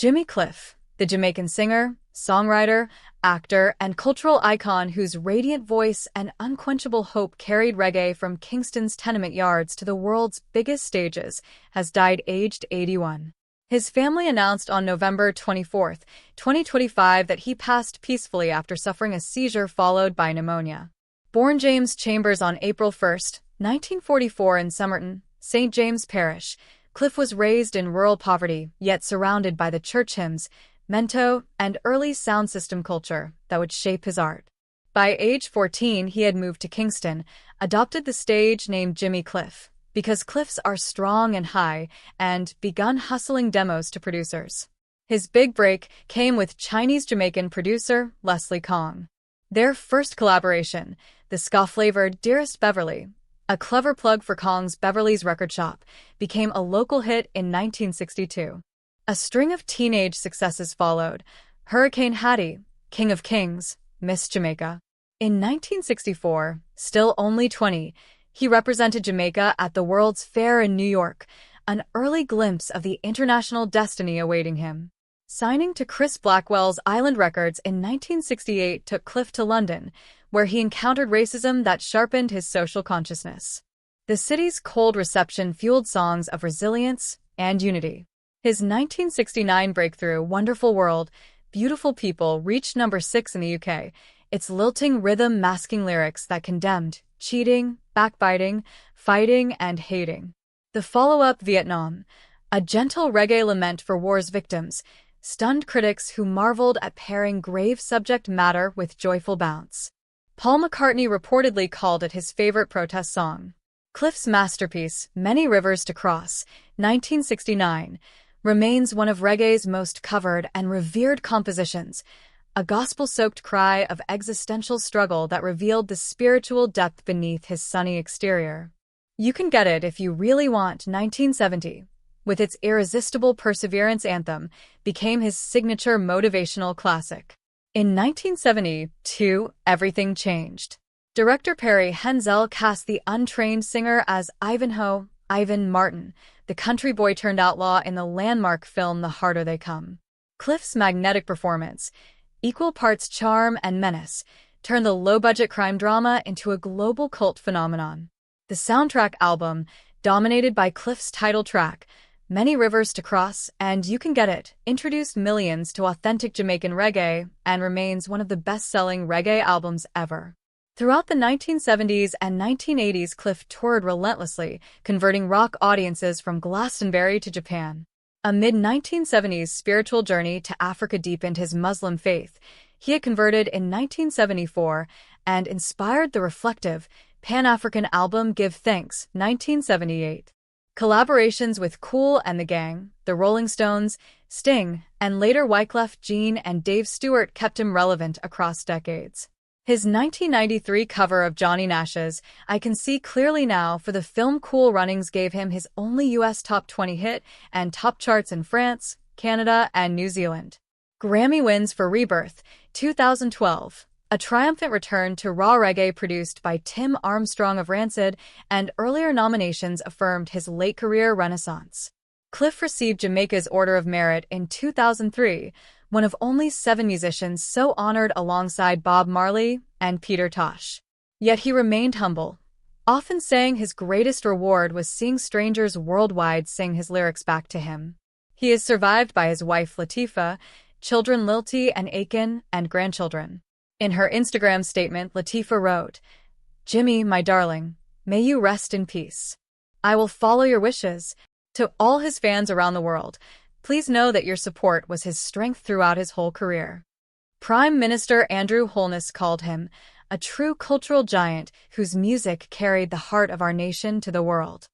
Jimmy Cliff, the Jamaican singer, songwriter, actor, and cultural icon whose radiant voice and unquenchable hope carried reggae from Kingston's tenement yards to the world's biggest stages, has died aged 81. His family announced on November 24, 2025 that he passed peacefully after suffering a seizure followed by pneumonia. Born James Chambers on April 1, 1944 in Somerton, St. James Parish, Cliff was raised in rural poverty, yet surrounded by the church hymns, mento, and early sound system culture that would shape his art. By age 14, he had moved to Kingston, adopted the stage name Jimmy Cliff, because cliffs are strong and high, and begun hustling demos to producers. His big break came with Chinese-Jamaican producer Leslie Kong. Their first collaboration, the ska-flavored Dearest Beverly, a clever plug for Kong's Beverly's record shop, became a local hit in 1962. A string of teenage successes followed: Hurricane Hattie, King of Kings, Miss Jamaica. In 1964, still only 20, he represented Jamaica at the World's Fair in New York, an early glimpse of the international destiny awaiting him. Signing to Chris Blackwell's Island Records in 1968 took Cliff to London, where he encountered racism that sharpened his social consciousness. The city's cold reception fueled songs of resilience and unity. His 1969 breakthrough, Wonderful World, Beautiful People, reached number 6 in the UK, its lilting rhythm masking lyrics that condemned cheating, backbiting, fighting, and hating. The follow-up, Vietnam, a gentle reggae lament for war's victims, stunned critics who marveled at pairing grave subject matter with joyful bounce. Paul McCartney reportedly called it his favorite protest song. Cliff's masterpiece, Many Rivers to Cross, 1969, remains one of reggae's most covered and revered compositions, a gospel-soaked cry of existential struggle that revealed the spiritual depth beneath his sunny exterior. You Can Get It If You Really Want, 1970, with its irresistible perseverance anthem, became his signature motivational classic. In 1972, everything changed. Director Perry Henzell cast the untrained singer as Ivanhoe, Ivan Martin, the country boy turned outlaw in the landmark film The Harder They Come. Cliff's magnetic performance, equal parts charm and menace, turned the low-budget crime drama into a global cult phenomenon. The soundtrack album, dominated by Cliff's title track, Many Rivers to Cross and You Can Get It, introduced millions to authentic Jamaican reggae and remains one of the best-selling reggae albums ever. Throughout the 1970s and 1980s, Cliff toured relentlessly, converting rock audiences from Glastonbury to Japan. A mid-1970s spiritual journey to Africa deepened his Muslim faith. He had converted in 1974 and inspired the reflective, Pan-African album Give Thanks, 1978. Collaborations with Kool and the Gang, the Rolling Stones, Sting, and later Wyclef Jean and Dave Stewart kept him relevant across decades. His 1993 cover of Johnny Nash's I Can See Clearly Now for the film Cool Runnings gave him his only U.S. top 20 hit and top charts in France, Canada, and New Zealand. Grammy wins for Rebirth, 2012. A triumphant return to raw reggae produced by Tim Armstrong of Rancid, and earlier nominations affirmed his late career renaissance. Cliff received Jamaica's Order of Merit in 2003, one of only 7 musicians so honored alongside Bob Marley and Peter Tosh. Yet he remained humble, often saying his greatest reward was seeing strangers worldwide sing his lyrics back to him. He is survived by his wife Latifah, children Lilty and Aiken, and grandchildren. In her Instagram statement, Latifah wrote, "Jimmy, my darling, may you rest in peace. I will follow your wishes." To all his fans around the world, please know that your support was his strength throughout his whole career. Prime Minister Andrew Holness called him a true cultural giant whose music carried the heart of our nation to the world.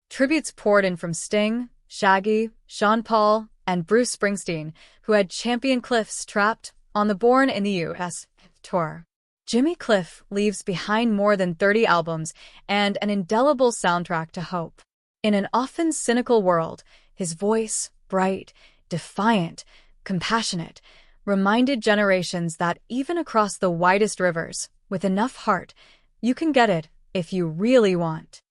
Tributes poured in from Sting, Shaggy, Sean Paul, and Bruce Springsteen, who had championed Cliff's Trapped on the Born in the U.S. tour. Jimmy Cliff leaves behind more than 30 albums and an indelible soundtrack to hope. In an often cynical world, his voice, bright, defiant, compassionate, reminded generations that even across the widest rivers, with enough heart, you can get it if you really want.